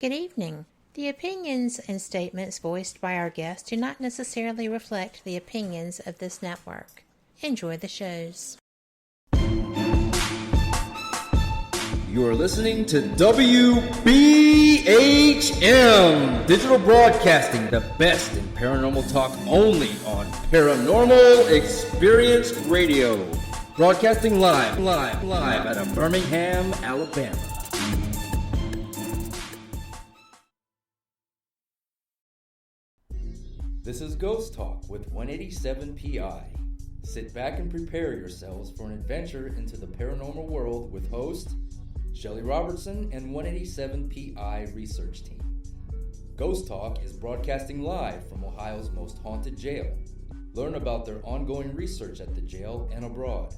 Good evening. The opinions and statements voiced by our guests do not necessarily reflect the opinions of this network. Enjoy the shows. You're listening to WBHM Digital Broadcasting, the best in paranormal talk only on Paranormal Experience Radio. Broadcasting live out of Birmingham, Alabama. This is Ghost Talk with 187 PI. Sit back and prepare yourselves for an adventure into the paranormal world with host Shelly Robertson and 187 PI research team. Ghost Talk is broadcasting live from Ohio's most haunted jail. Learn about their ongoing research at the jail and abroad,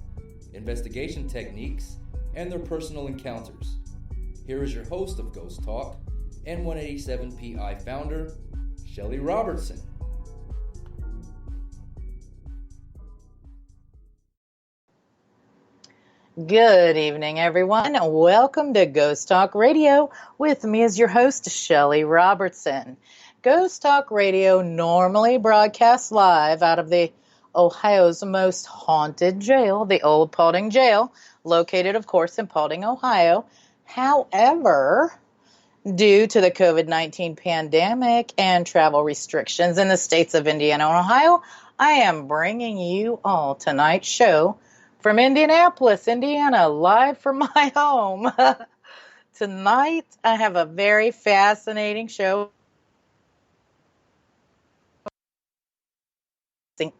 investigation techniques, and their personal encounters. Here is your host of Ghost Talk and 187 PI founder, Shelly Robertson. Good evening, everyone, and welcome to Ghost Talk Radio. With me as your host, Shelly Robertson. Ghost Talk Radio normally broadcasts live out of the Ohio's most haunted jail, the Old Paulding Jail, located, of course, in Paulding, Ohio. However, due to the COVID-19 pandemic and travel restrictions in the states of Indiana and Ohio, I am bringing you all tonight's show from Indianapolis, Indiana, live from my home. Tonight, I have a very fascinating show.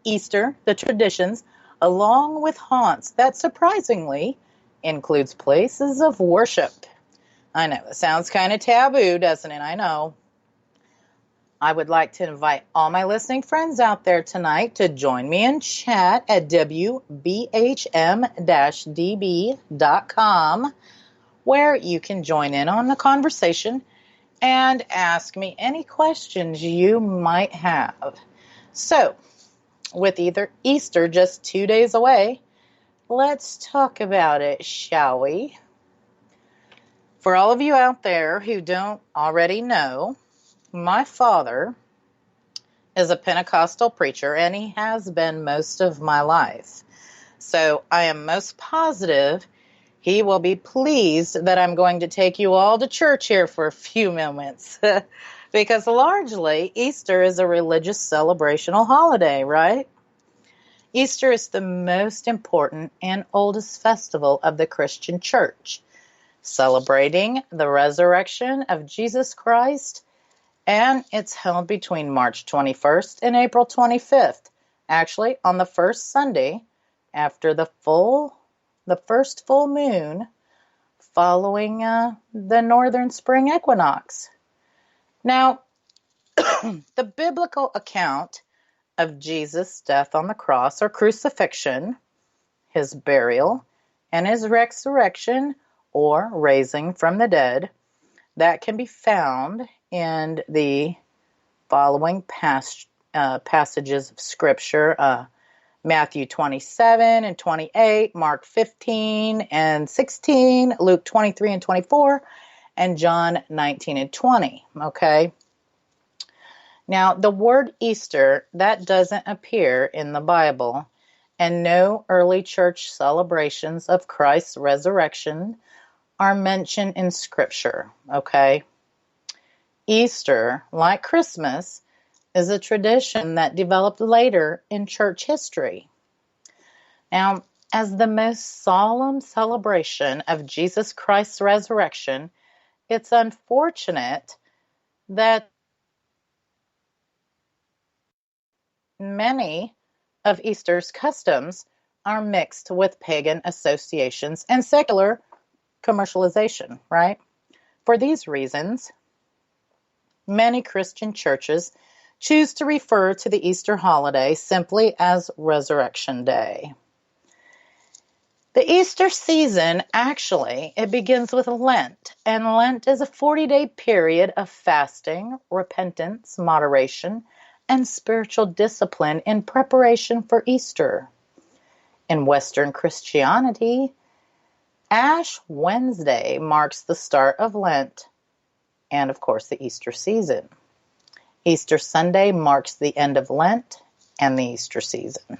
Easter, the traditions, along with haunts that surprisingly includes places of worship. I know, it sounds kind of taboo, doesn't it? I know. I would like to invite all my listening friends out there tonight to join me in chat at WBHM-DB.com, where you can join in on the conversation and ask me any questions you might have. So, with Easter just 2 days away, let's talk about it, shall we? For all of you out there who don't already know, my father is a Pentecostal preacher, and he has been most of my life. So I am most positive he will be pleased that I'm going to take you all to church here for a few moments. Because largely, Easter is a religious celebrational holiday, right? Easter is the most important and oldest festival of the Christian church, celebrating the resurrection of Jesus Christ. And it's held between March 21st and April 25th, actually on the first Sunday after the first full moon following the northern spring equinox. Now, the biblical account of Jesus' death on the cross or crucifixion, his burial, and his resurrection or raising from the dead, that can be found in the following passages of Scripture, Matthew 27 and 28, Mark 15 and 16, Luke 23 and 24, and John 19 and 20, okay? Now, the word Easter, that doesn't appear in the Bible, and no early church celebrations of Christ's resurrection are mentioned in Scripture, okay? Easter, like Christmas, is a tradition that developed later in church history. Now, as the most solemn celebration of Jesus Christ's resurrection, it's unfortunate that many of Easter's customs are mixed with pagan associations and secular commercialization, right? For these reasons, many Christian churches choose to refer to the Easter holiday simply as Resurrection Day. The Easter season, actually, it begins with Lent, and Lent is a 40-day period of fasting, repentance, moderation, and spiritual discipline in preparation for Easter. In Western Christianity, Ash Wednesday marks the start of Lent. and, of course, the Easter season. Easter Sunday marks the end of Lent and the Easter season.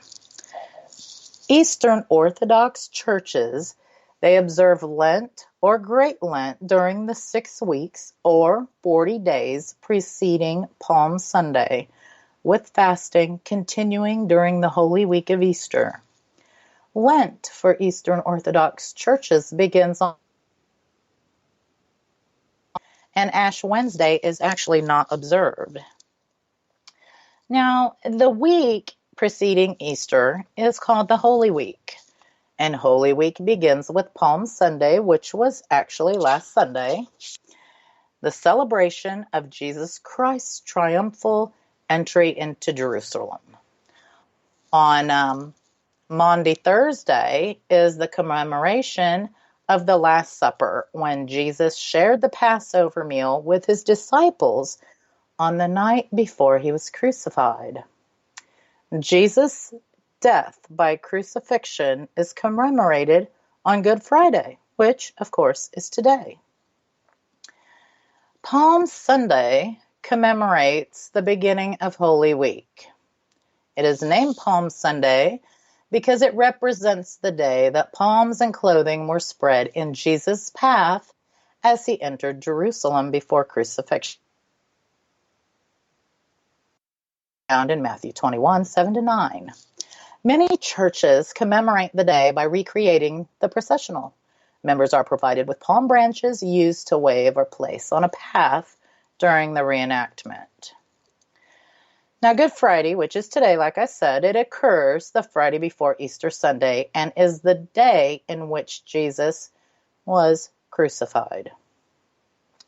Eastern Orthodox churches, they observe Lent or Great Lent during the 6 weeks or 40 days preceding Palm Sunday, with fasting continuing during the Holy Week of Easter. Lent for Eastern Orthodox churches begins on, and Ash Wednesday is actually not observed. Now, the week preceding Easter is called the Holy Week, and Holy Week begins with Palm Sunday, which was actually last Sunday, the celebration of Jesus Christ's triumphal entry into Jerusalem. On Maundy Thursday is the commemoration of the Last Supper, when Jesus shared the Passover meal with his disciples on the night before he was crucified. Jesus' death by crucifixion is commemorated on Good Friday, which, of course, is today. Palm Sunday commemorates the beginning of Holy Week. It is named Palm Sunday because it represents the day that palms and clothing were spread in Jesus' path as he entered Jerusalem before crucifixion, found in Matthew 21, 7-9. Many churches commemorate the day by recreating the processional. Members are provided with palm branches used to wave or place on a path during the reenactment. Now, Good Friday, which is today, like I said, it occurs the Friday before Easter Sunday and is the day in which Jesus was crucified.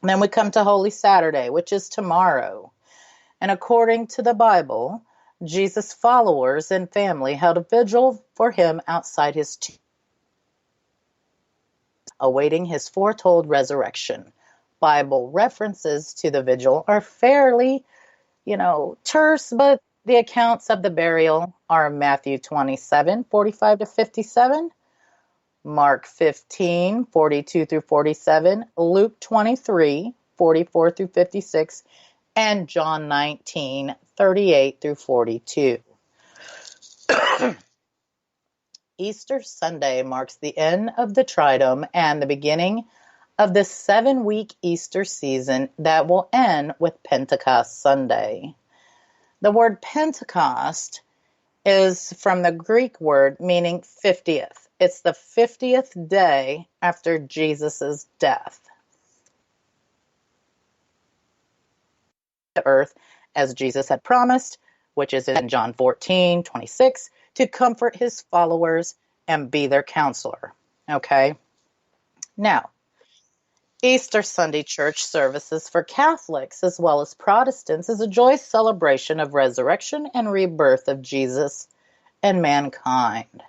And then we come to Holy Saturday, which is tomorrow. And according to the Bible, Jesus' followers and family held a vigil for him outside his tomb, awaiting his foretold resurrection. Bible references to the vigil are fairly terse, but the accounts of the burial are Matthew 27, 45-57, Mark 15, 42-47, Luke 23, 44-56, and John 19, 38-42. Easter Sunday marks the end of the Triduum and the beginning of the 7-week Easter season that will end with Pentecost Sunday. The word Pentecost is from the Greek word meaning 50th. It's the 50th day after Jesus' death. The earth, as Jesus had promised, which is in John 14:26, to comfort his followers and be their counselor. Okay? Now, Easter Sunday church services for Catholics as well as Protestants is a joyous celebration of resurrection and rebirth of Jesus and mankind.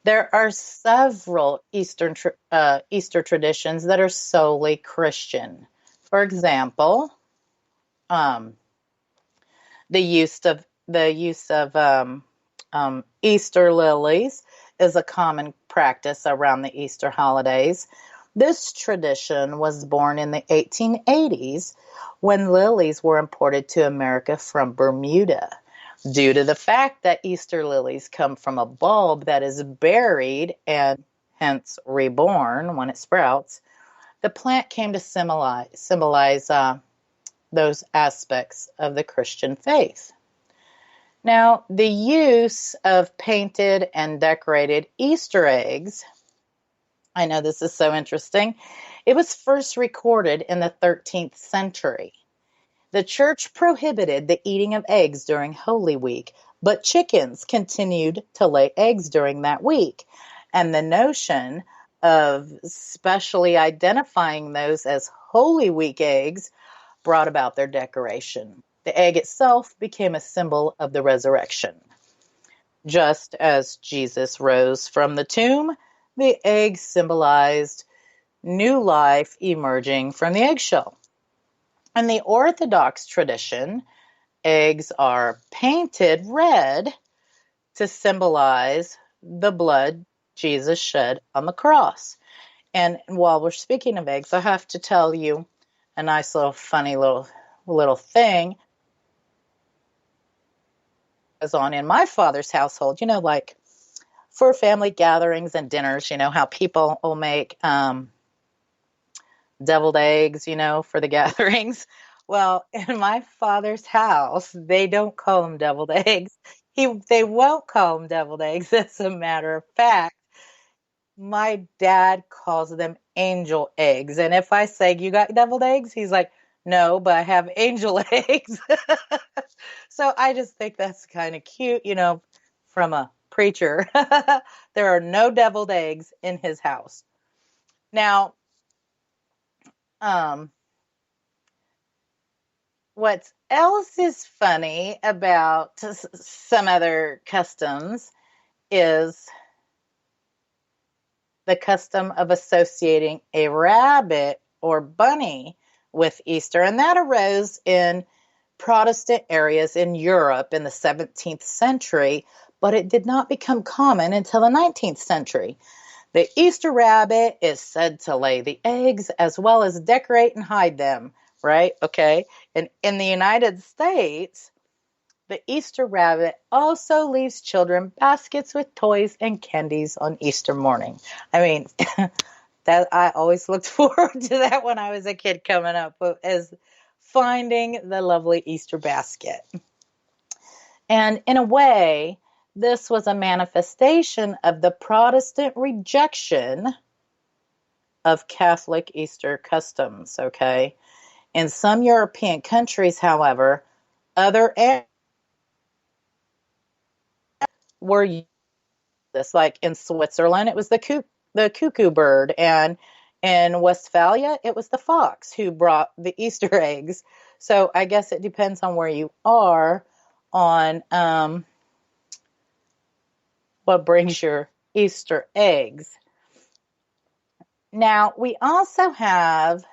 There are several Easter traditions that are solely Christian. For example, the use of Easter lilies is a common practice around the Easter holidays. This tradition was born in the 1880s when lilies were imported to America from Bermuda. Due to the fact that Easter lilies come from a bulb that is buried and hence reborn when it sprouts, the plant came to symbolize those aspects of the Christian faith. Now, the use of painted and decorated Easter eggs, I know this is so interesting, it was first recorded in the 13th century. The church prohibited the eating of eggs during Holy Week, but chickens continued to lay eggs during that week. And the notion of specially identifying those as Holy Week eggs brought about their decoration. The egg itself became a symbol of the resurrection. Just as Jesus rose from the tomb, the egg symbolized new life emerging from the eggshell. In the Orthodox tradition, eggs are painted red to symbolize the blood Jesus shed on the cross. And while we're speaking of eggs, I have to tell you a nice little funny little thing goes on in my father's household. Like for family gatherings and dinners, how people will make deviled eggs, for the gatherings. Well, in my father's house, they don't call them deviled eggs. They won't call them deviled eggs. As a matter of fact, my dad calls them angel eggs. And if I say, you got deviled eggs? He's like, no, but I have angel eggs. So I just think that's kind of cute, from a preacher. There are no deviled eggs in his house. Now, what else is funny about some other customs is the custom of associating a rabbit or bunny with Easter. And that arose in Protestant areas in Europe in the 17th century, but it did not become common until the 19th century. The Easter rabbit is said to lay the eggs as well as decorate and hide them, right? Okay. And in the United States, the Easter rabbit also leaves children baskets with toys and candies on Easter morning. I mean, that I always looked forward to that when I was a kid coming up, as finding the lovely Easter basket. And in a way, this was a manifestation of the Protestant rejection of Catholic Easter customs, okay? In some European countries, however, other were used this, like in Switzerland, it was the cuckoo bird, and in Westphalia, it was the fox who brought the Easter eggs. So I guess it depends on where you are on what brings your Easter eggs. Now, we also have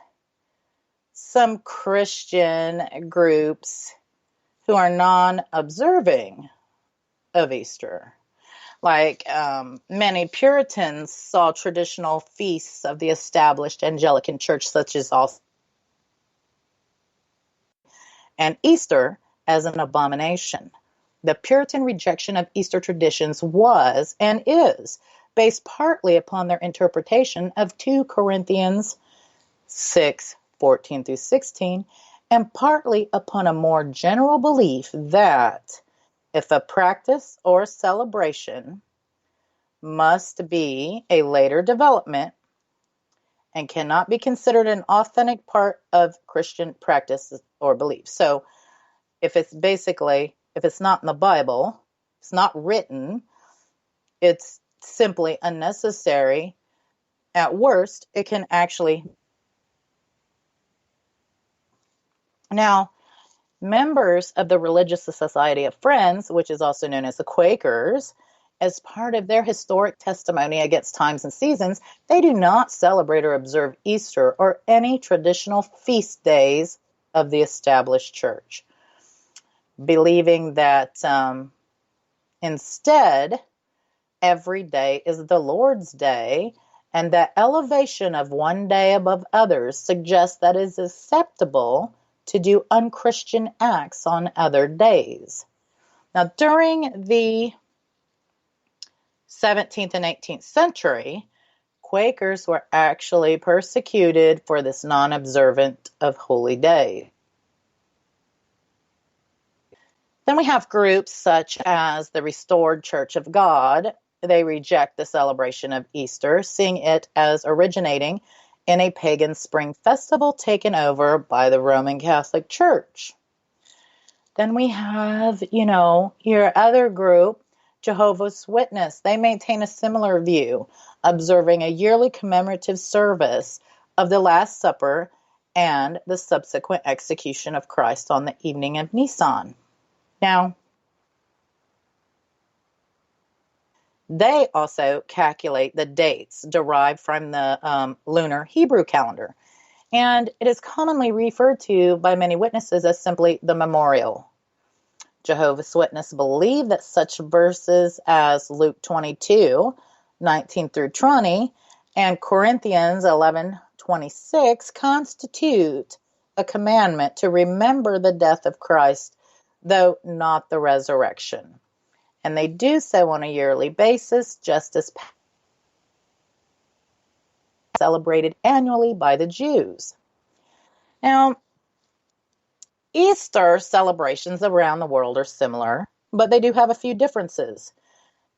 some Christian groups who are non-observing of Easter. Like many Puritans saw traditional feasts of the established Anglican Church, such as and Easter, as an abomination. The Puritan rejection of Easter traditions was and is based partly upon their interpretation of 2 Corinthians 6:14 through 16, and partly upon a more general belief that if a practice or celebration must be a later development and cannot be considered an authentic part of Christian practice or belief. So if it's not in the Bible, it's not written, it's simply unnecessary. At worst, it can actually. Now, members of the Religious Society of Friends, which is also known as the Quakers, as part of their historic testimony against times and seasons, they do not celebrate or observe Easter or any traditional feast days of the established church, believing that instead, every day is the Lord's Day, and that elevation of one day above others suggests that it is acceptable to do unchristian acts on other days. Now, during the 17th and 18th century, Quakers were actually persecuted for this non-observant of holy days. Then we have groups such as the Restored Church of God. They reject the celebration of Easter, seeing it as originating in a pagan spring festival taken over by the Roman Catholic Church. Then we have, your other group, Jehovah's Witness. They maintain a similar view, observing a yearly commemorative service of the Last Supper and the subsequent execution of Christ on the evening of Nisan. Now, they also calculate the dates derived from the lunar Hebrew calendar, and it is commonly referred to by many witnesses as simply the memorial. Jehovah's Witnesses believe that such verses as Luke 22:19 through 20, and Corinthians 11:26 constitute a commandment to remember the death of Christ, though not the resurrection. And they do so on a yearly basis, just as celebrated annually by the Jews. Now, Easter celebrations around the world are similar, but they do have a few differences.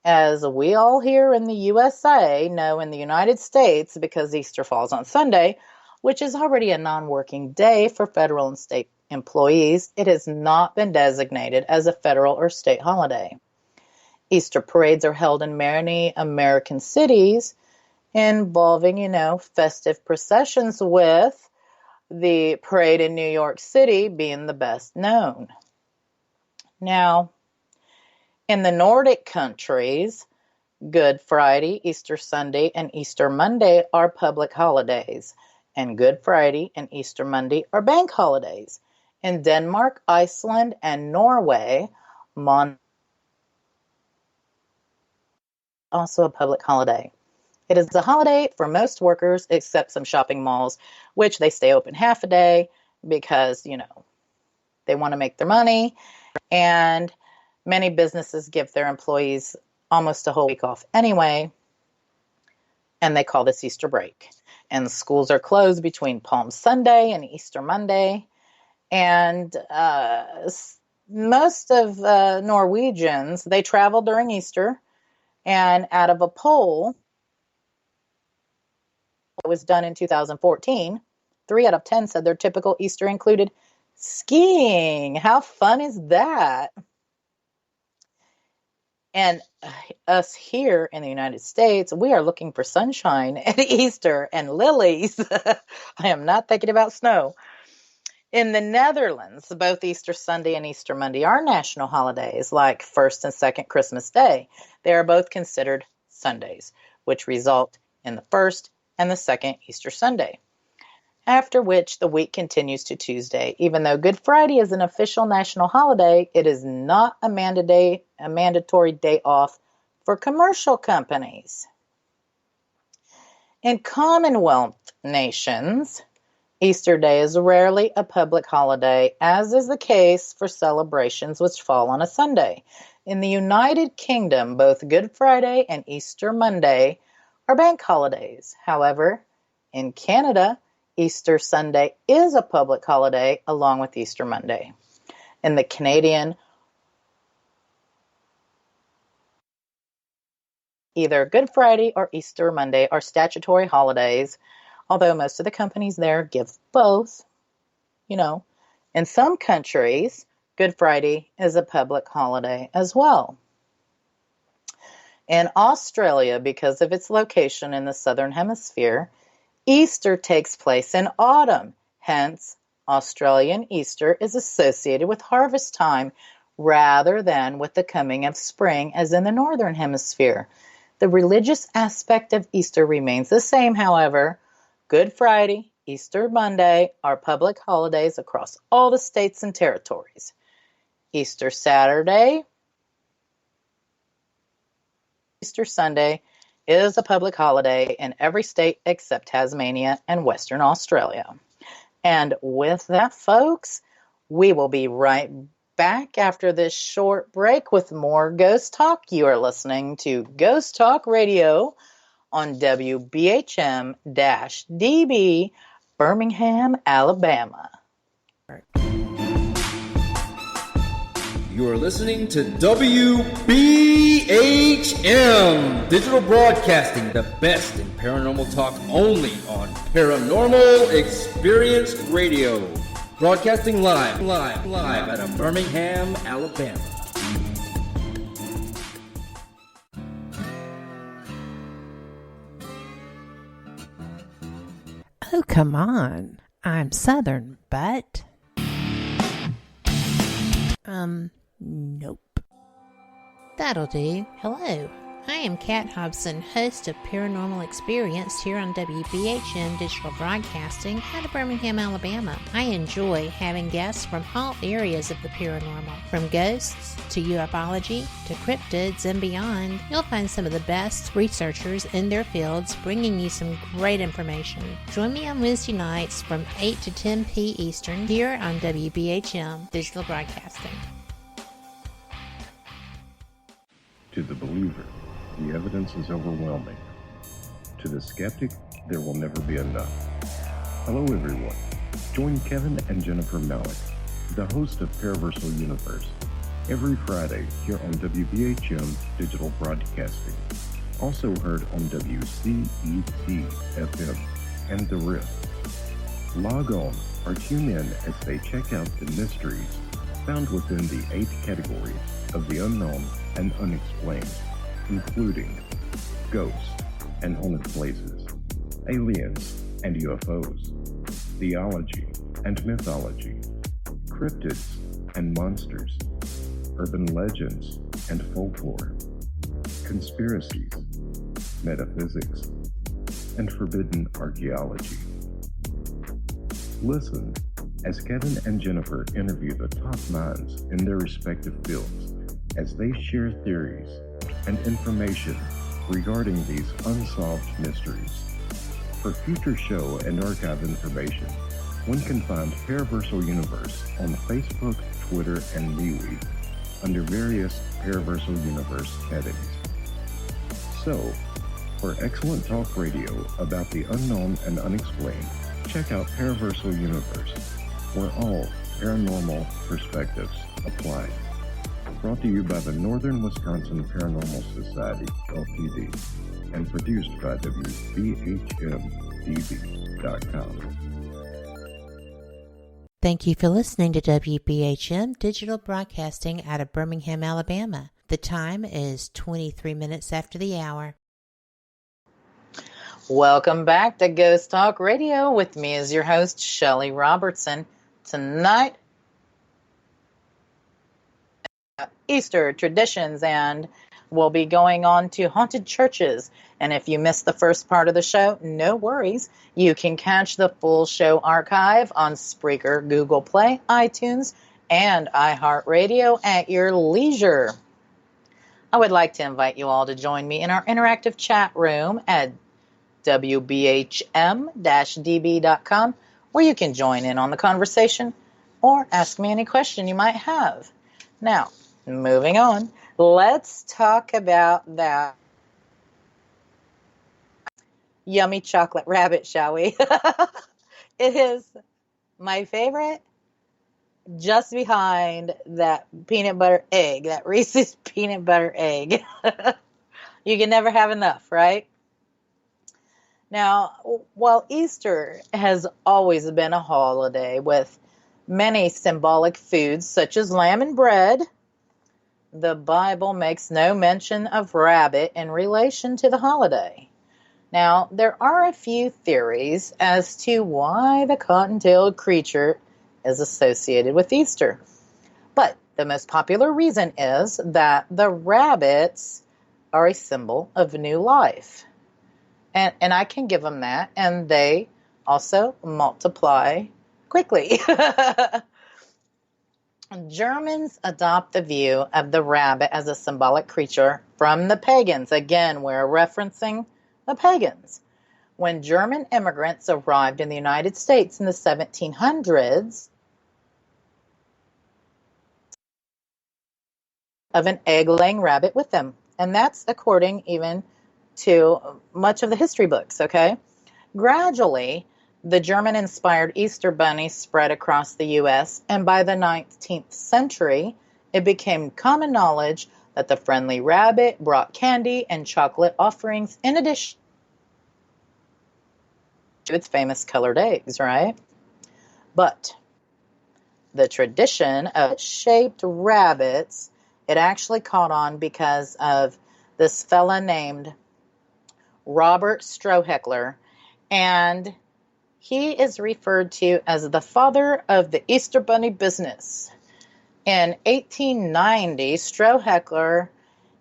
As we all here in the USA know, in the United States, because Easter falls on Sunday, which is already a non-working day for federal and state employees, it has not been designated as a federal or state holiday. Easter parades are held in many American cities involving, festive processions, with the parade in New York City being the best known. Now, in the Nordic countries, Good Friday, Easter Sunday, and Easter Monday are public holidays, and Good Friday and Easter Monday are bank holidays. In Denmark, Iceland, and Norway, also a public holiday. It is a holiday for most workers except some shopping malls, which they stay open half a day because, they want to make their money. And many businesses give their employees almost a whole week off anyway, and they call this Easter break. And schools are closed between Palm Sunday and Easter Monday. And most of Norwegians, they travel during Easter. And out of a poll that was done in 2014, 3 out of 10 said their typical Easter included skiing. How fun is that? And us here in the United States, we are looking for sunshine at Easter and lilies. I am not thinking about snow. In the Netherlands, both Easter Sunday and Easter Monday are national holidays, like first and second Christmas Day. They are both considered Sundays, which result in the first and the second Easter Sunday, after which the week continues to Tuesday. Even though Good Friday is an official national holiday, it is not a mandatory day off for commercial companies. In Commonwealth nations, Easter Day is rarely a public holiday, as is the case for celebrations which fall on a Sunday. In the United Kingdom, both Good Friday and Easter Monday are bank holidays. However, in Canada, Easter Sunday is a public holiday along with Easter Monday. In the Canadian, either Good Friday or Easter Monday are statutory holidays, although most of the companies there give both. In some countries, Good Friday is a public holiday as well. In Australia, because of its location in the southern hemisphere, Easter takes place in autumn. Hence, Australian Easter is associated with harvest time rather than with the coming of spring as in the northern hemisphere. The religious aspect of Easter remains the same, however. Good Friday, Easter Monday are public holidays across all the states and territories. Easter Saturday, Easter Sunday is a public holiday in every state except Tasmania and Western Australia. And with that, folks, we will be right back after this short break with more Ghost Talk. You are listening to Ghost Talk Radio on WBHM-DB, Birmingham, Alabama. You are listening to WBHM Digital Broadcasting, the best in paranormal talk, only on Paranormal Experience Radio. Broadcasting live out of Birmingham, Alabama. Oh, come on. I'm Southern, but... Nope. That'll do. Hello, I am Kat Hobson, host of Paranormal Experience here on WBHM Digital Broadcasting out of Birmingham, Alabama. I enjoy having guests from all areas of the paranormal, from ghosts to ufology to cryptids and beyond. You'll find some of the best researchers in their fields bringing you some great information. Join me on Wednesday nights from 8 to 10 p. Eastern here on WBHM Digital Broadcasting. To the believer, the evidence is overwhelming. To the skeptic, there will never be enough. Hello everyone. Join Kevin and Jennifer Malik, the host of Paraversal Universe, every Friday here on WBHM Digital Broadcasting. Also heard on WCET FM and The Rift. Log on or tune in as they check out the mysteries found within the 8 categories of the unknown and unexplained, including ghosts and haunted places, aliens and UFOs, theology and mythology, cryptids and monsters, urban legends and folklore, conspiracies, metaphysics, and forbidden archaeology. Listen as Kevin and Jennifer interview the top minds in their respective fields as they share theories and information regarding these unsolved mysteries. For future show and archive information, one can find Paraversal Universe on Facebook, Twitter, and MeWe under various Paraversal Universe headings. So, for excellent talk radio about the unknown and unexplained, check out Paraversal Universe, where all paranormal perspectives apply. Brought to you by the Northern Wisconsin Paranormal Society, Ltd., and produced by WBHM-DB.com. Thank you for listening to WBHM Digital Broadcasting out of Birmingham, Alabama. The time is 23 minutes after the hour. Welcome back to Ghost Talk Radio. With me as your host, Shelly Robertson. Tonight, Easter traditions, and we'll be going on to haunted churches. And if you missed the first part of the show, no worries. You can catch the full show archive on Spreaker, Google Play, iTunes, and iHeartRadio at your leisure. I would like to invite you all to join me in our interactive chat room at WBHM-DB.com, where you can join in on the conversation or ask me any question you might have. Now, moving on, let's talk about that yummy chocolate rabbit, shall we? It is my favorite, just behind that peanut butter egg, that Reese's peanut butter egg. You can never have enough, right? Now, while Easter has always been a holiday with many symbolic foods such as lamb and bread, the Bible makes no mention of rabbit in relation to the holiday. Now, there are a few theories as to why the cotton-tailed creature is associated with Easter. But the most popular reason is that the rabbits are a symbol of new life. And I can give them that, and they also multiply quickly. Germans adopt the view of the rabbit as a symbolic creature from the pagans. Again, we're referencing the pagans. When German immigrants arrived in the United States in the 1700s, of an egg-laying rabbit with them. And that's according even to much of the history books, okay? Gradually, the German-inspired Easter bunny spread across the U.S., and by the 19th century, it became common knowledge that the friendly rabbit brought candy and chocolate offerings in addition to its famous colored eggs, right? But the tradition of shaped rabbits, it actually caught on because of this fella named Robert Stroheckler, and he is referred to as the father of the Easter Bunny business. In 1890, Stroheckler,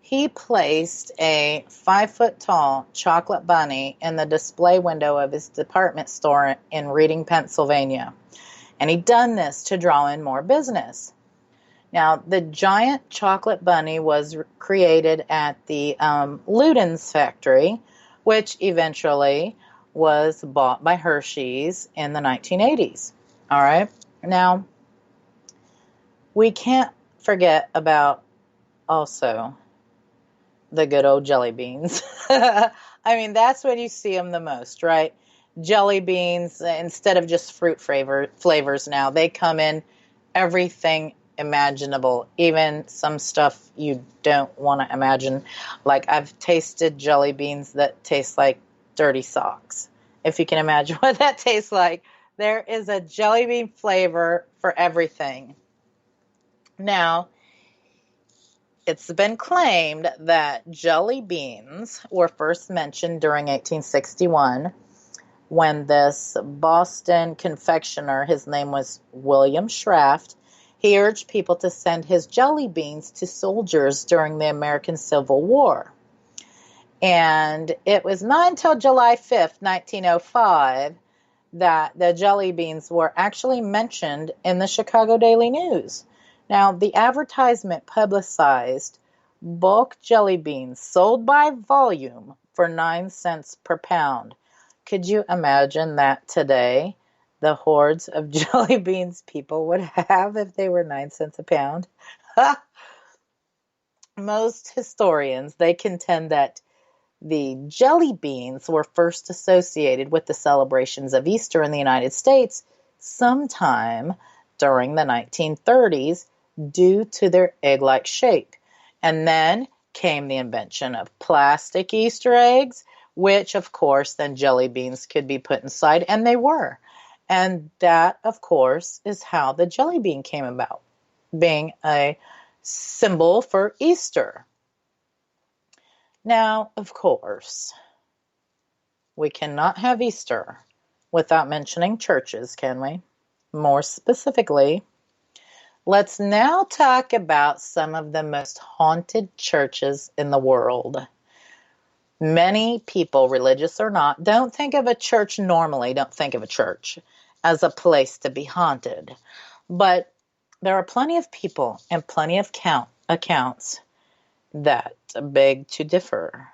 he placed a 5-foot-tall chocolate bunny in the display window of his department store in Reading, Pennsylvania. And he'd done this to draw in more business. Now, the giant chocolate bunny was created at the Luden's factory, which eventually was bought by Hershey's in the 1980s. All right. Now, we can't forget about also the good old jelly beans. I mean, that's when you see them the most, right? Jelly beans, instead of just fruit flavors now, they come in everything imaginable, even some stuff you don't want to imagine. Like, I've tasted jelly beans that taste like dirty socks. If you can imagine what that tastes like. There is a jelly bean flavor for everything. Now, it's been claimed that jelly beans were first mentioned during 1861 when this Boston confectioner, his name was William Shraft, he urged people to send his jelly beans to soldiers during the American Civil War. And it was not until July 5th, 1905, that the jelly beans were actually mentioned in the Chicago Daily News. Now, the advertisement publicized bulk jelly beans sold by volume for 9 cents per pound. Could you imagine that today? The hordes of jelly beans people would have if they were 9 cents a pound. Most historians, they contend that the jelly beans were first associated with the celebrations of Easter in the United States sometime during the 1930s due to their egg-like shape. And then came the invention of plastic Easter eggs, which, of course, then jelly beans could be put inside, and they were. And that, of course, is how the jelly bean came about, being a symbol for Easter. Now, of course, we cannot have Easter without mentioning churches, can we? More specifically, let's now talk about some of the most haunted churches in the world. Many people, religious or not, don't think of a church as a place to be haunted. But there are plenty of people and plenty of accounts that beg to differ.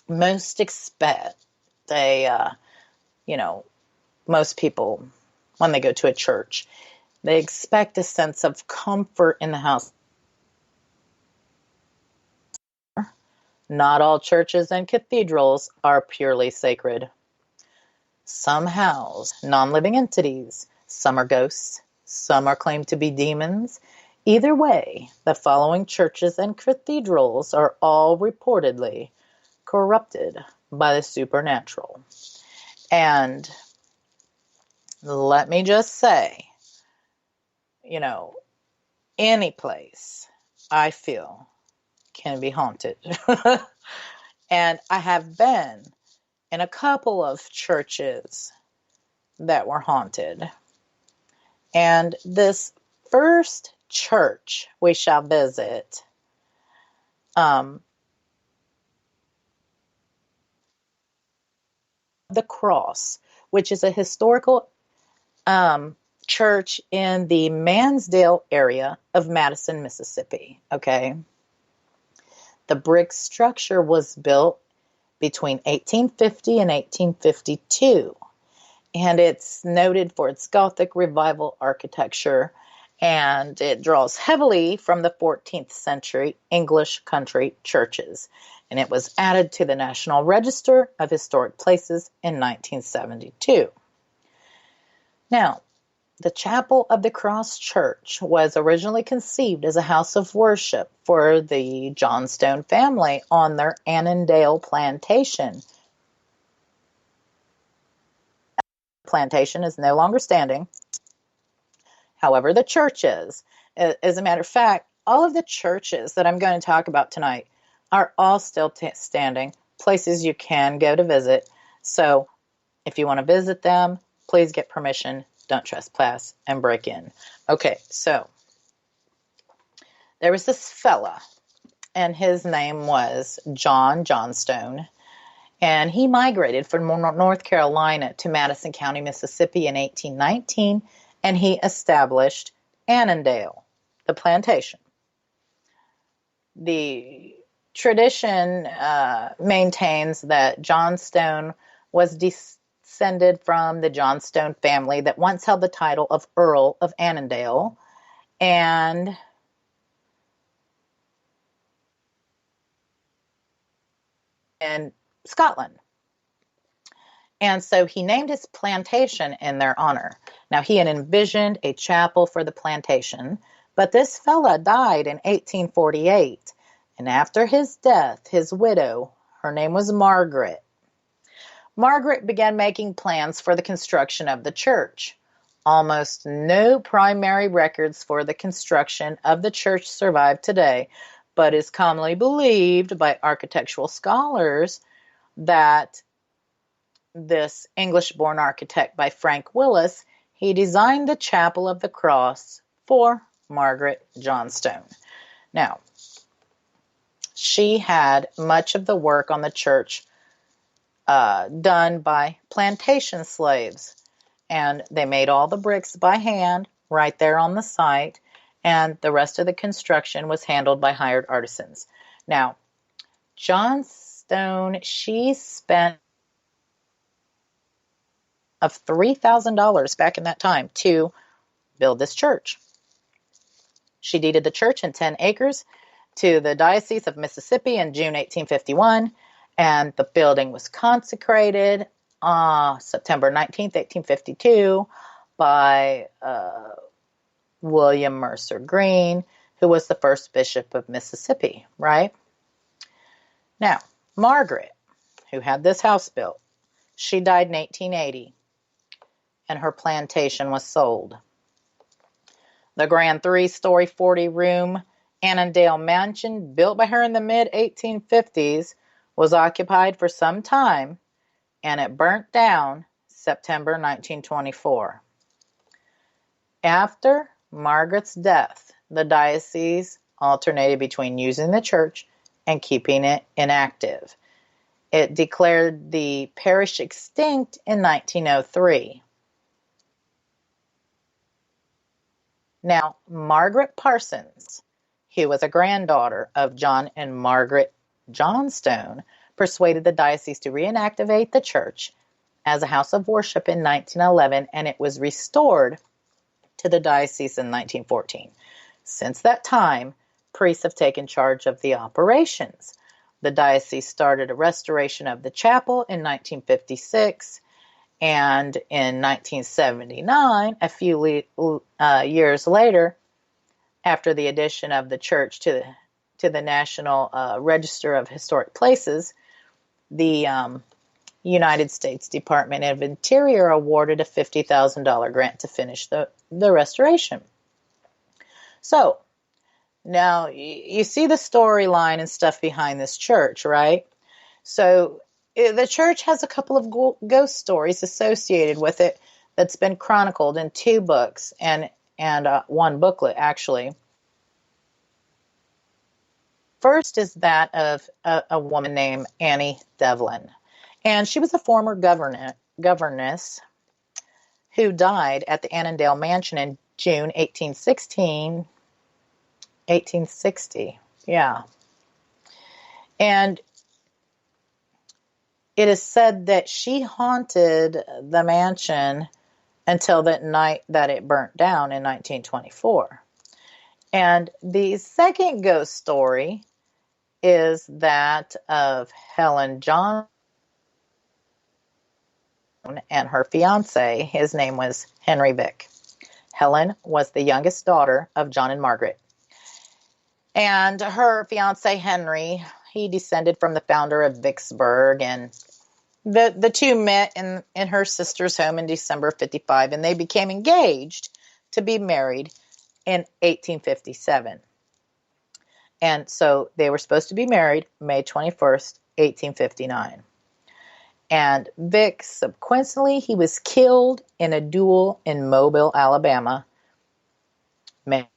Most expect most people, when they go to a church, they expect a sense of comfort in the house. Not all churches and cathedrals are purely sacred. Some house non-living entities, some are ghosts, some are claimed to be demons. Either way, the following churches and cathedrals are all reportedly corrupted by the supernatural. And let me just say, any place I feel can be haunted. And I have been in a couple of churches that were haunted. And this first church we shall visit, the Cross, which is a historical church in the Mansdale area of Madison, Mississippi. Okay. The brick structure was built between 1850 and 1852, and it's noted for its Gothic Revival architecture, and it draws heavily from the 14th century English country churches, and it was added to the National Register of Historic Places in 1972. Now, the Chapel of the Cross Church was originally conceived as a house of worship for the Johnstone family on their Annandale plantation. The plantation is no longer standing. However, the church is. As a matter of fact, all of the churches that I'm going to talk about tonight are all still standing, places you can go to visit. So if you want to visit them, please get permission. Don't trespass and break in. Okay, so there was this fella, and his name was John Johnstone. And he migrated from North Carolina to Madison County, Mississippi in 1819, and he established Annandale, the plantation. The tradition maintains that Johnstone was descended from the Johnstone family that once held the title of Earl of Annandale, and in Scotland. And so he named his plantation in their honor. Now, he had envisioned a chapel for the plantation, but this fella died in 1848. And after his death, his widow, her name was Margaret, began making plans for the construction of the church. Almost no primary records for the construction of the church survive today, but is commonly believed by architectural scholars that this English-born architect by Frank Willis, he designed the Chapel of the Cross for Margaret Johnstone. Now, she had much of the work on the church done by plantation slaves, and they made all the bricks by hand right there on the site, and the rest of the construction was handled by hired artisans. Now, Johnstone, she spent of $3,000 back in that time to build this church. She deeded the church in 10 acres to the Diocese of Mississippi in June 1851, and the building was consecrated September 19th, 1852 by William Mercer Green, who was the first bishop of Mississippi, right? Now, Margaret, who had this house built, she died in 1880, and her plantation was sold. The grand 3-story, 40-room Annandale mansion, built by her in the mid-1850s, was occupied for some time, and it burnt down September 1924. After Margaret's death, the diocese alternated between using the church and keeping it inactive. It declared the parish extinct in 1903. Now, Margaret Parsons, who was a granddaughter of John and Margaret Johnstone, persuaded the diocese to reactivate the church as a house of worship in 1911, and it was restored to the diocese in 1914. Since that time, priests have taken charge of the operations. The diocese started a restoration of the chapel in 1956, and in 1979, a few years later, after the addition of the church to the National Register of Historic Places, the United States Department of Interior awarded a $50,000 grant to finish the restoration. So, now you see the storyline and stuff behind this church, right? So, the church has a couple of ghost stories associated with it that's been chronicled in 2 books and one booklet, actually. First is that of a woman named Annie Devlin. And she was a former governess who died at the Annandale Mansion in June 1860. Yeah. And it is said that she haunted the mansion until that night that it burnt down in 1924. And the second ghost story is that of Helen John and her fiance. His name was Henry Vick. Helen was the youngest daughter of John and Margaret. And her fiance Henry, he descended from the founder of Vicksburg, and the two met in her sister's home in December of 55, and they became engaged to be married in 1857. And so they were supposed to be married May 21st, 1859. And Vic, subsequently, he was killed in a duel in Mobile, Alabama, May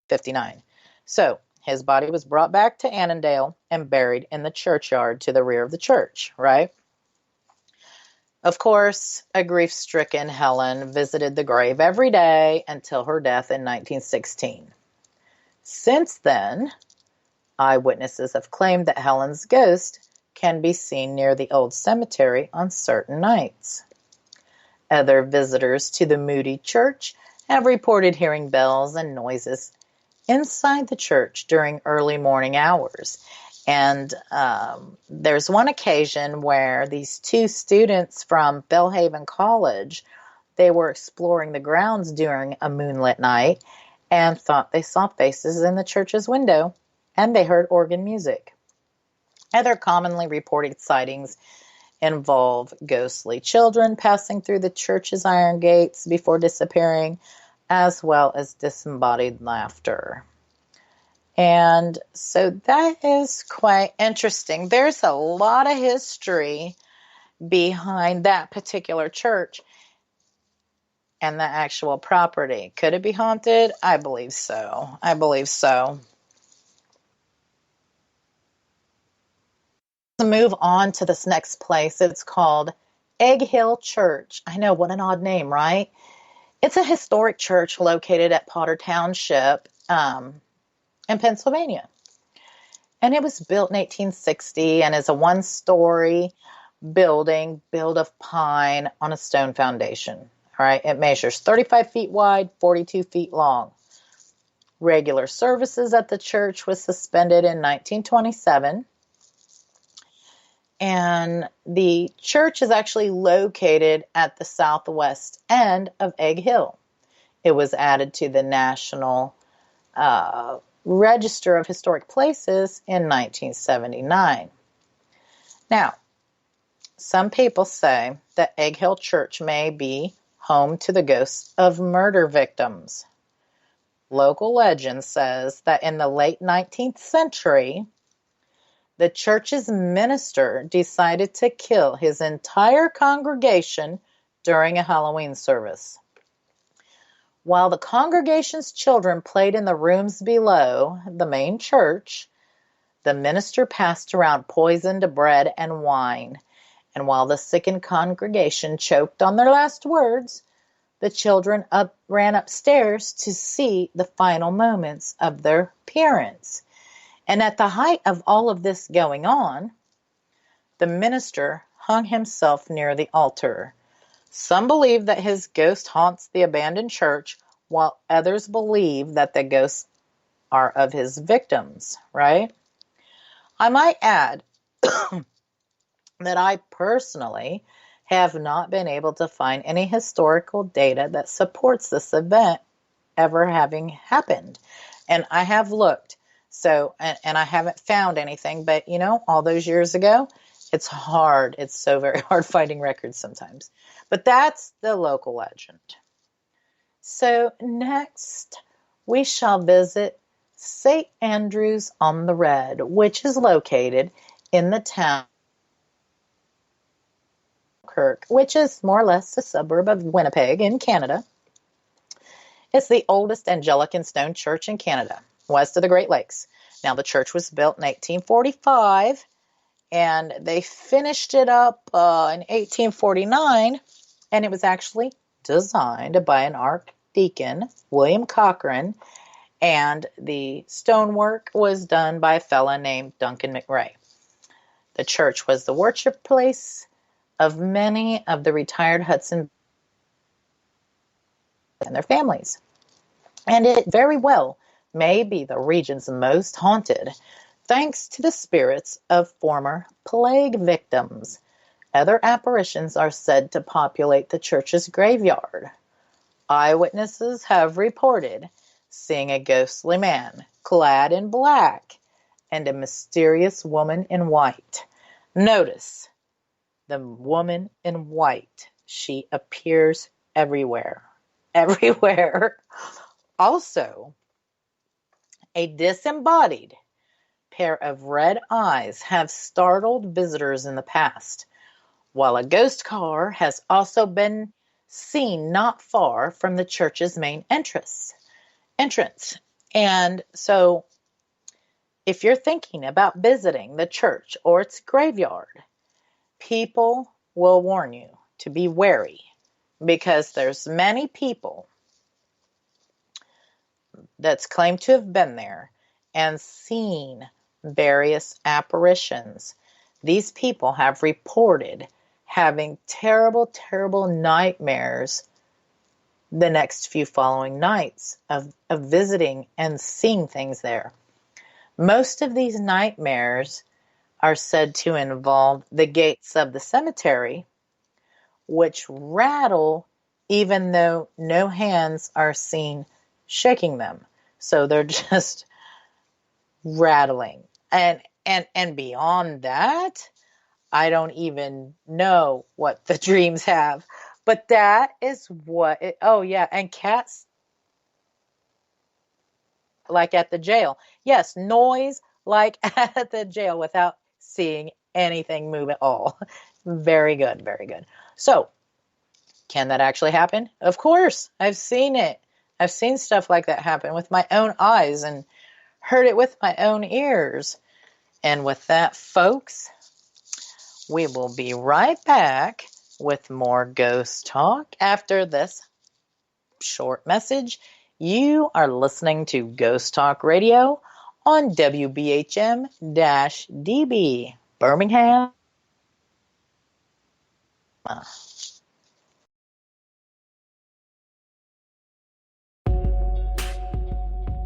59. So his body was brought back to Annandale and buried in the churchyard to the rear of the church, right? Of course, a grief-stricken Helen visited the grave every day until her death in 1916. Since then, eyewitnesses have claimed that Helen's ghost can be seen near the old cemetery on certain nights. Other visitors to the Moody Church have reported hearing bells and noises inside the church during early morning hours. And there's one occasion where these two students from Belhaven College, they were exploring the grounds during a moonlit night and thought they saw faces in the church's window, and they heard organ music. Other commonly reported sightings involve ghostly children passing through the church's iron gates before disappearing, as well as disembodied laughter. And so that is quite interesting. There's a lot of history behind that particular church and the actual property. Could it be haunted? I believe so. I believe so. To move on to this next place, it's called Egg Hill Church. I know, what an odd name, right? It's a historic church located at Potter Township in Pennsylvania. And it was built in 1860 and is a one-story building built of pine on a stone foundation. All right, it measures 35 feet wide, 42 feet long. Regular services at the church was suspended in 1927. And the church is actually located at the southwest end of Egg Hill. It was added to the National Register of Historic Places in 1979. Now, some people say that Egg Hill Church may be home to the ghosts of murder victims. Local legend says that in the late 19th century, the church's minister decided to kill his entire congregation during a Halloween service. While the congregation's children played in the rooms below the main church, the minister passed around poisoned bread and wine. And while the sickened congregation choked on their last words, the children ran upstairs to see the final moments of their parents. And at the height of all of this going on, the minister hung himself near the altar. Some believe that his ghost haunts the abandoned church, while others believe that the ghosts are of his victims, right? I might add that I personally have not been able to find any historical data that supports this event ever having happened. And I have looked. So, and I haven't found anything, but all those years ago, it's hard. It's so very hard finding records sometimes. But that's the local legend. So next, we shall visit St. Andrews on the Red, which is located in the town of Kirk, which is more or less a suburb of Winnipeg in Canada. It's the oldest Anglican stone church in Canada, west of the Great Lakes. Now, the church was built in 1845, and they finished it up in 1849, and it was actually designed by an archdeacon, William Cochran, and the stonework was done by a fella named Duncan McRae. The church was the worship place of many of the retired Hudson and their families, and it very well may be the region's most haunted, thanks to the spirits of former plague victims. Other apparitions are said to populate the church's graveyard. Eyewitnesses have reported seeing a ghostly man clad in black and a mysterious woman in white. Notice the woman in white. She appears everywhere. Everywhere. Also, a disembodied pair of red eyes have startled visitors in the past, while a ghost car has also been seen not far from the church's main entrance. And so if you're thinking about visiting the church or its graveyard, people will warn you to be wary because there's many people that's claimed to have been there and seen various apparitions. These people have reported having terrible, terrible nightmares the next few following nights of visiting and seeing things there. Most of these nightmares are said to involve the gates of the cemetery, which rattle even though no hands are seen shaking them. So they're just rattling. And beyond that, I don't even know what the dreams have. But that is what it, oh yeah, and cats like at the jail. Yes, noise like at the jail without seeing anything move at all. Very good, very good. So, can that actually happen? Of course, I've seen it. I've seen stuff like that happen with my own eyes and heard it with my own ears. And with that, folks, we will be right back with more ghost talk after this short message. You are listening to Ghost Talk Radio on WBHM-DB, Birmingham.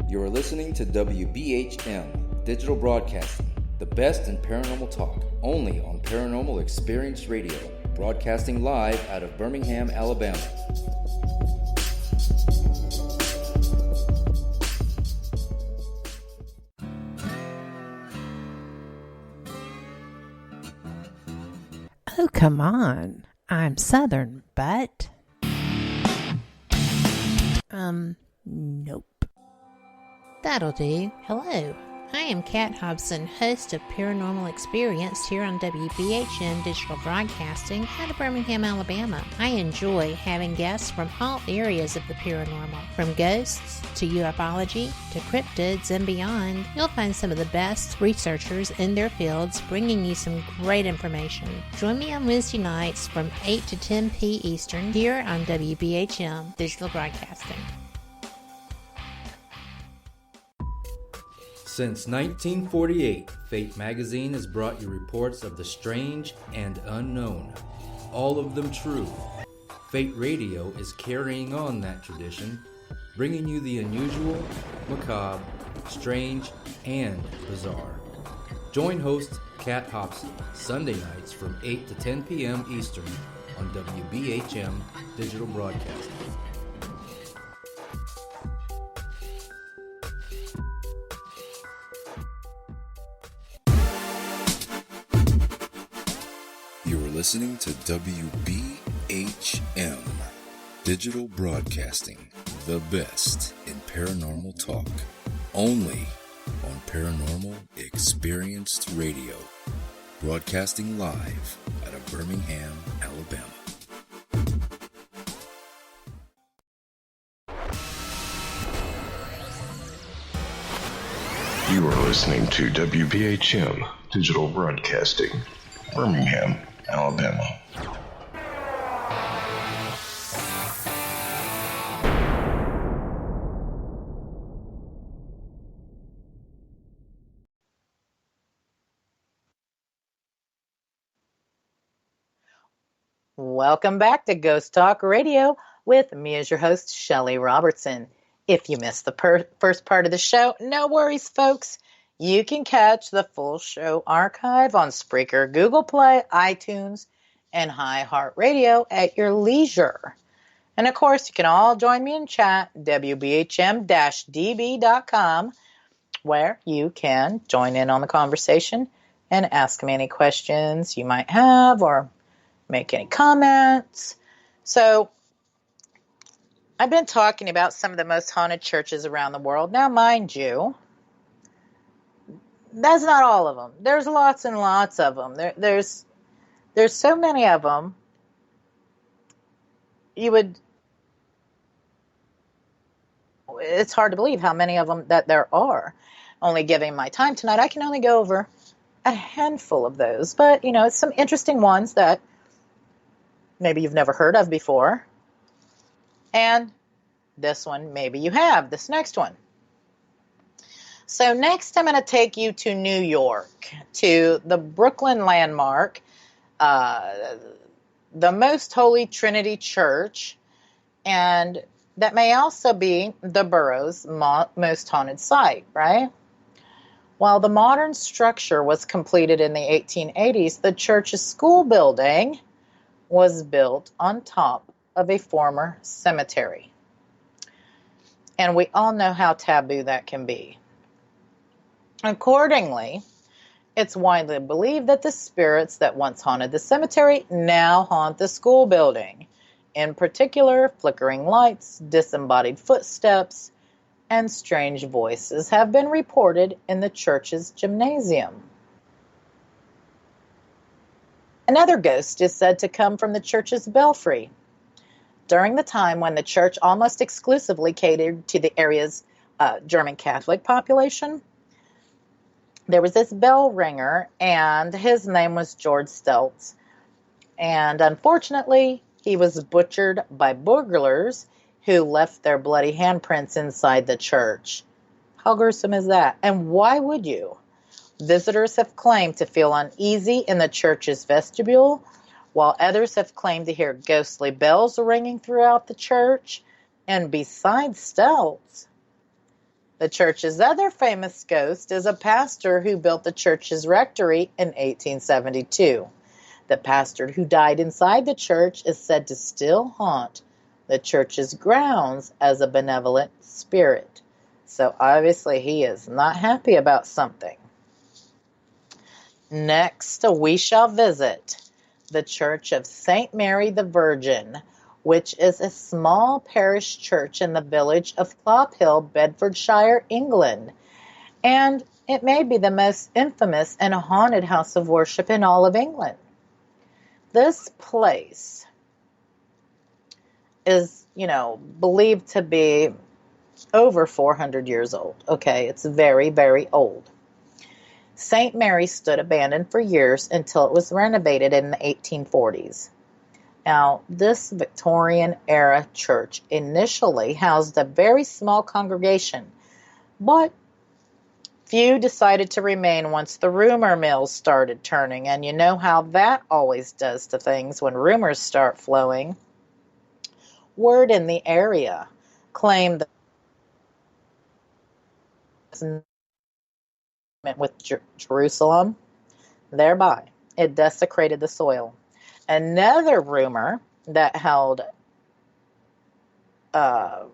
You're listening to WBHM Digital Broadcasting, the best in paranormal talk, only on Paranormal Experience Radio, broadcasting live out of Birmingham, Alabama. Oh, come on. I'm Southern, but... Nope. That'll do. Hello. I am Kat Hobson, host of Paranormal Experience here on WBHM Digital Broadcasting out of Birmingham, Alabama. I enjoy having guests from all areas of the paranormal, from ghosts to ufology to cryptids and beyond. You'll find some of the best researchers in their fields bringing you some great information. Join me on Wednesday nights from 8 to 10 p. Eastern here on WBHM Digital Broadcasting. Since 1948, Fate magazine has brought you reports of the strange and unknown, all of them true. Fate Radio is carrying on that tradition, bringing you the unusual, macabre, strange, and bizarre. Join host Kat Hobson Sunday nights from 8 to 10 p.m. Eastern on WBHM Digital Broadcasting. Listening to WBHM Digital Broadcasting, the best in paranormal talk, only on Paranormal Experienced Radio, broadcasting live out of Birmingham, Alabama. You are listening to WBHM Digital Broadcasting, Birmingham, Alabama. Welcome back to Ghost Talk Radio with me as your host, Shelly Robertson. If you missed the first part of the show, no worries, folks. You can catch the full show archive on Spreaker, Google Play, iTunes, and iHeartRadio at your leisure. And of course, you can all join me in chat, WBHM-DB.com, where you can join in on the conversation and ask me any questions you might have or make any comments. So, I've been talking about some of the most haunted churches around the world. Now, mind you, that's not all of them. There's lots and lots of them. There's so many of them. It's hard to believe how many of them that there are. only giving my time tonight, I can only go over a handful of those. But, it's some interesting ones that maybe you've never heard of before. And this one, maybe you have, this next one. So next, I'm going to take you to New York, to the Brooklyn landmark, the Most Holy Trinity Church, and that may also be the borough's most haunted site, right? While the modern structure was completed in the 1880s, the church's school building was built on top of a former cemetery. And we all know how taboo that can be. Accordingly, it's widely believed that the spirits that once haunted the cemetery now haunt the school building. In particular, flickering lights, disembodied footsteps, and strange voices have been reported in the church's gymnasium. Another ghost is said to come from the church's belfry. During the time when the church almost exclusively catered to the area's German Catholic population, there was this bell ringer, and his name was George Stelz. And unfortunately, he was butchered by burglars who left their bloody handprints inside the church. How gruesome is that? And why would you? Visitors have claimed to feel uneasy in the church's vestibule, while others have claimed to hear ghostly bells ringing throughout the church. And besides Stelz, the church's other famous ghost is a pastor who built the church's rectory in 1872. The pastor who died inside the church is said to still haunt the church's grounds as a benevolent spirit. So obviously he is not happy about something. Next, we shall visit the Church of St. Mary the Virgin, which is a small parish church in the village of Clophill, Bedfordshire, England. And it may be the most infamous and haunted house of worship in all of England. This place is, believed to be over 400 years old. Okay, it's very, very old. St. Mary stood abandoned for years until it was renovated in the 1840s. Now, this Victorian-era church initially housed a very small congregation, but few decided to remain once the rumor mills started turning, and you know how that always does to things when rumors start flowing. Word in the area claimed that with Jerusalem, thereby it desecrated the soil. Another rumor that held the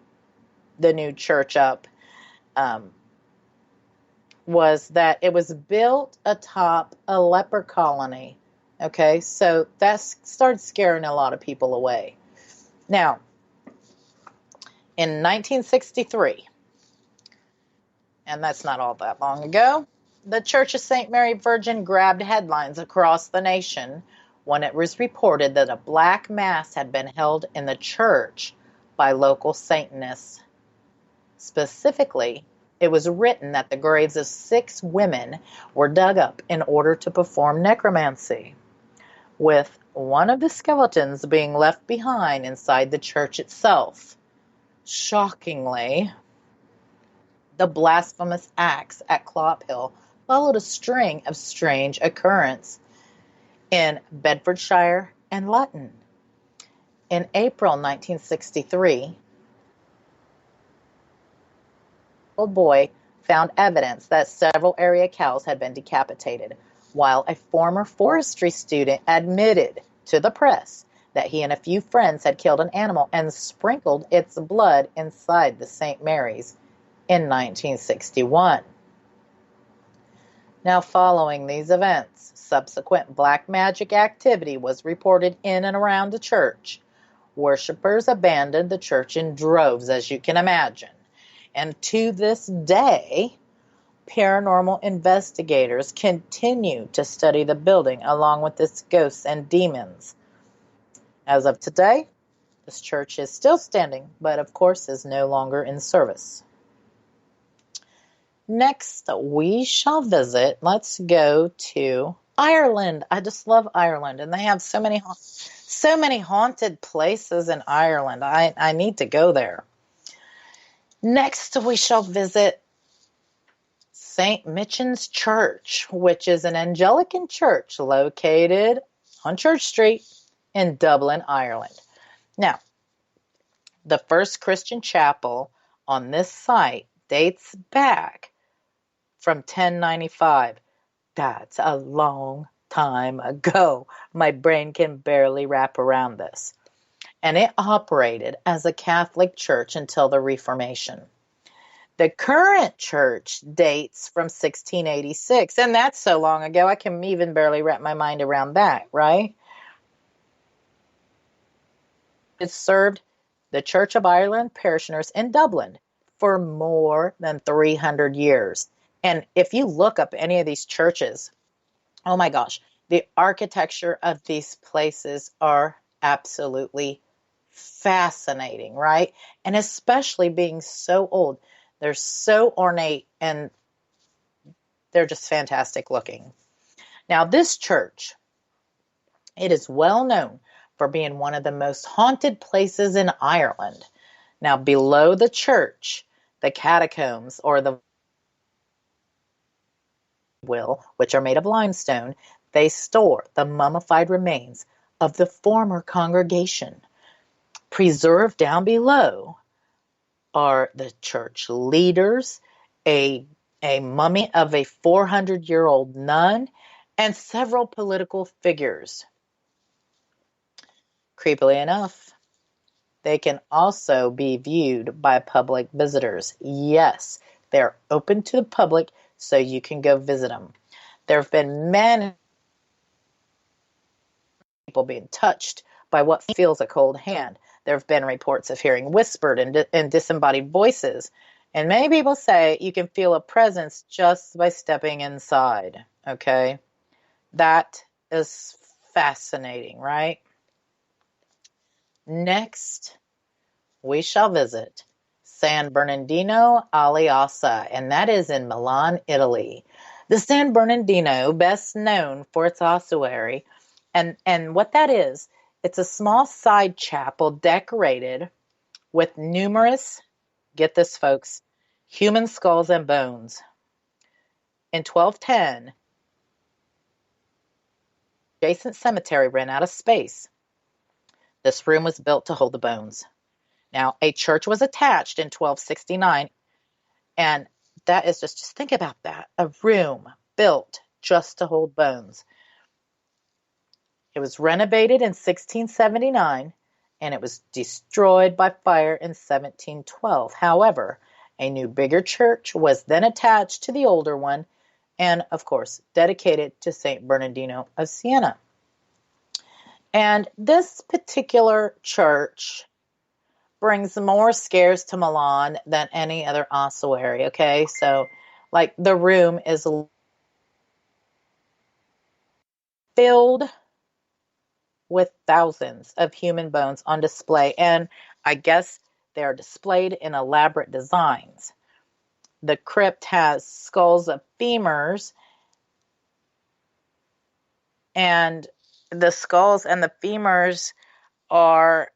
new church up was that it was built atop a leper colony. Okay, so that started scaring a lot of people away. Now, in 1963, and that's not all that long ago, the Church of St. Mary Virgin grabbed headlines across the nation when it was reported that a black mass had been held in the church by local Satanists. Specifically, it was written that the graves of 6 women were dug up in order to perform necromancy, with one of the skeletons being left behind inside the church itself. Shockingly, the blasphemous acts at Clophill followed a string of strange occurrences in Bedfordshire and Lutton. In April 1963, a little boy found evidence that several area cows had been decapitated, while a former forestry student admitted to the press that he and a few friends had killed an animal and sprinkled its blood inside the St. Mary's in 1961. Now, following these events, subsequent black magic activity was reported in and around the church. Worshippers abandoned the church in droves, as you can imagine. And to this day, paranormal investigators continue to study the building along with its ghosts and demons. As of today, this church is still standing, but of course is no longer in service. Next, we shall visit. Let's go to Ireland. I just love Ireland, and they have so many haunted places in Ireland. I need to go there. Next, we shall visit St. Michan's Church, which is an Anglican church located on Church Street in Dublin, Ireland. Now, the first Christian chapel on this site dates back from 1095. That's a long time ago. My brain can barely wrap around this. And it operated as a Catholic church until the Reformation. The current church dates from 1686, and that's so long ago I can even barely wrap my mind around that, right? It served the Church of Ireland parishioners in Dublin for more than 300 years. And if you look up any of these churches, oh my gosh, the architecture of these places are absolutely fascinating, right? And especially being so old. They're so ornate and they're just fantastic looking. Now, this church, it is well known for being one of the most haunted places in Ireland. Now, below the church, the catacombs, or the which are made of limestone, they store the mummified remains of the former congregation. Preserved down below are the church leaders, a mummy of a 400-year-old nun, and several political figures. Creepily enough, they can also be viewed by public visitors. Yes, they're open to the public, so you can go visit them. There have been many people being touched by what feels a cold hand. There have been reports of hearing whispered and disembodied voices. And many people say you can feel a presence just by stepping inside. Okay? That is fascinating, right? Next, we shall visit San Bernardino alle Ossa, and that is in Milan, Italy. The San Bernardino, best known for its ossuary, and what that is, it's a small side chapel decorated with numerous, get this folks, human skulls and bones. In 1210, adjacent cemetery ran out of space. This room was built to hold the bones. Now, a church was attached in 1269, and that is just think about that, a room built just to hold bones. It was renovated in 1679, and it was destroyed by fire in 1712. However, a new bigger church was then attached to the older one, and of course, dedicated to St. Bernardino of Siena. And this particular church brings more scares to Milan than any other ossuary, okay? So, like, the room is filled with thousands of human bones on display, and I guess they are displayed in elaborate designs. The crypt has skulls of femurs, and the skulls and the femurs are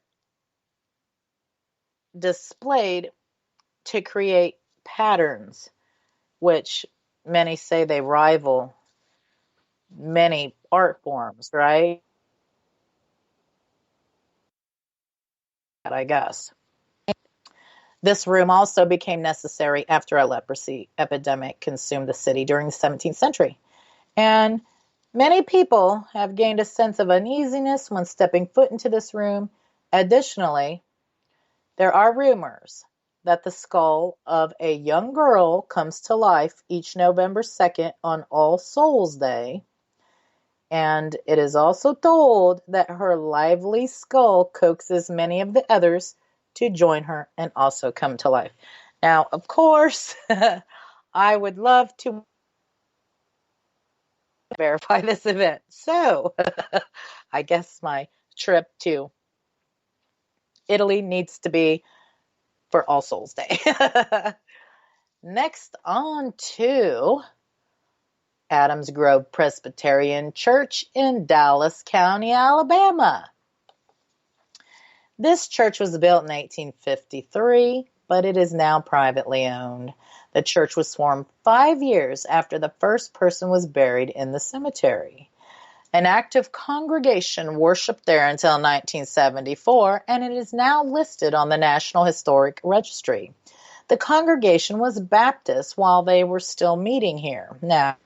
displayed to create patterns, which many say they rival many art forms, right? I guess. This room also became necessary after a leprosy epidemic consumed the city during the 17th century. And many people have gained a sense of uneasiness when stepping foot into this room. Additionally, there are rumors that the skull of a young girl comes to life each November 2nd on All Souls Day. And it is also told that her lively skull coaxes many of the others to join her and also come to life. Now, of course, I would love to verify this event. So, I guess my trip to Italy needs to be for All Souls Day. Next on to Adams Grove Presbyterian Church in Dallas County, Alabama. This church was built in 1853, but it is now privately owned. The church was formed 5 years after the first person was buried in the cemetery. An active congregation worshiped there until 1974, and it is now listed on the National Historic Registry. The congregation was Baptist while they were still meeting here. Now,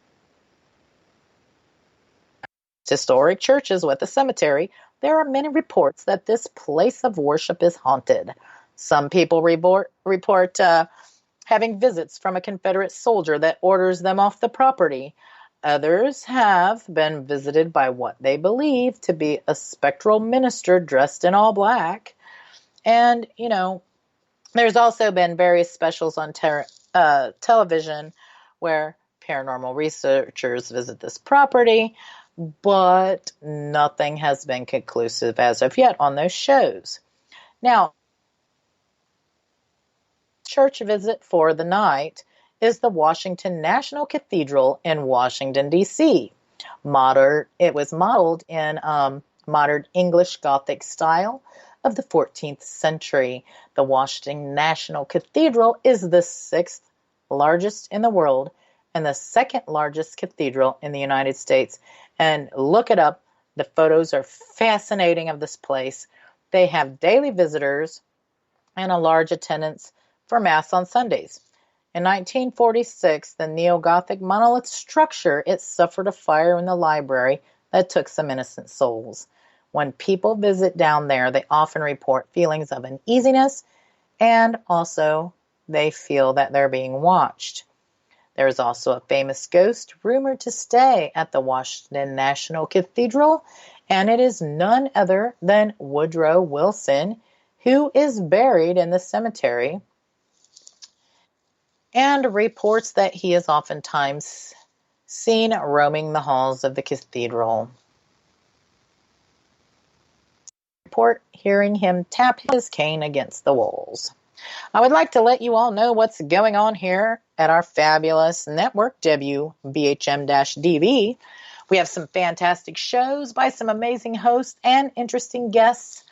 historic churches with a cemetery, there are many reports that this place of worship is haunted. Some people report having visits from a Confederate soldier that orders them off the property. Others have been visited by what they believe to be a spectral minister dressed in all black. And, there's also been various specials on television where paranormal researchers visit this property, but nothing has been conclusive as of yet on those shows. Now, church visit for the night is the Washington National Cathedral in Washington, D.C. It was modeled in modern English Gothic style of the 14th century. The Washington National Cathedral is the 6th largest in the world and the 2nd largest cathedral in the United States. And look it up. The photos are fascinating of this place. They have daily visitors and a large attendance for Mass on Sundays. In 1946, the neo-Gothic monolith structure, it suffered a fire in the library that took some innocent souls. When people visit down there, they often report feelings of uneasiness, and also they feel that they're being watched. There is also a famous ghost rumored to stay at the Washington National Cathedral, and it is none other than Woodrow Wilson, who is buried in the cemetery, and reports that he is oftentimes seen roaming the halls of the cathedral. Report hearing him tap his cane against the walls. I would like to let you all know what's going on here at our fabulous network, WBHM-DB. We have some fantastic shows by some amazing hosts and interesting guests.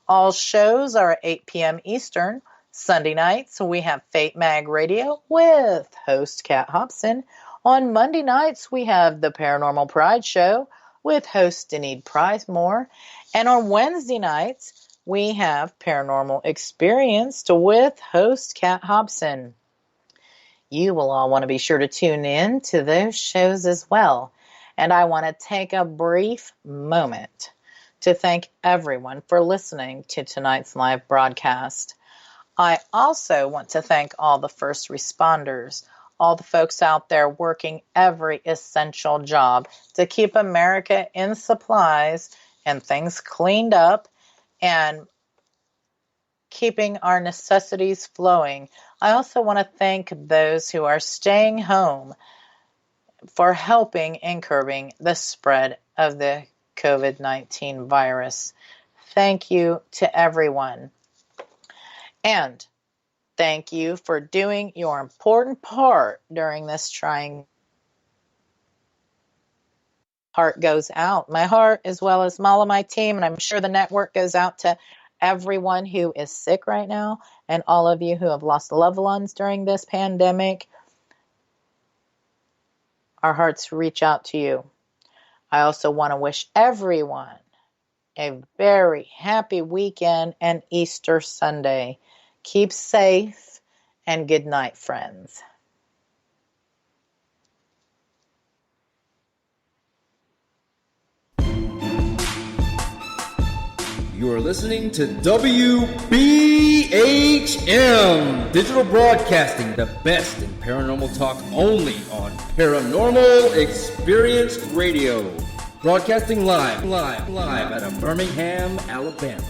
All shows are at 8 p.m. Eastern. Sunday nights, we have Fate Mag Radio with host Kat Hobson. On Monday nights, we have the Paranormal Pride Show with host Denise Prizemore. And on Wednesday nights, we have Paranormal Experienced with host Kat Hobson. You will all want to be sure to tune in to those shows as well. And I want to take a brief moment to thank everyone for listening to tonight's live broadcast. I also want to thank all the first responders, all the folks out there working every essential job to keep America in supplies and things cleaned up and keeping our necessities flowing. I also want to thank those who are staying home for helping in curbing the spread of the COVID-19 virus. Thank you to everyone. And thank you for doing your important part during this trying. Heart goes out. My heart, as well as all of my team, and I'm sure the network goes out to everyone who is sick right now and all of you who have lost loved ones during this pandemic. Our hearts reach out to you. I also want to wish everyone a very happy weekend and Easter Sunday. Keep safe and good night, friends. You are listening to WBHM Digital Broadcasting, the best in paranormal talk only on Paranormal Experienced Radio. Broadcasting live out of Birmingham, Alabama.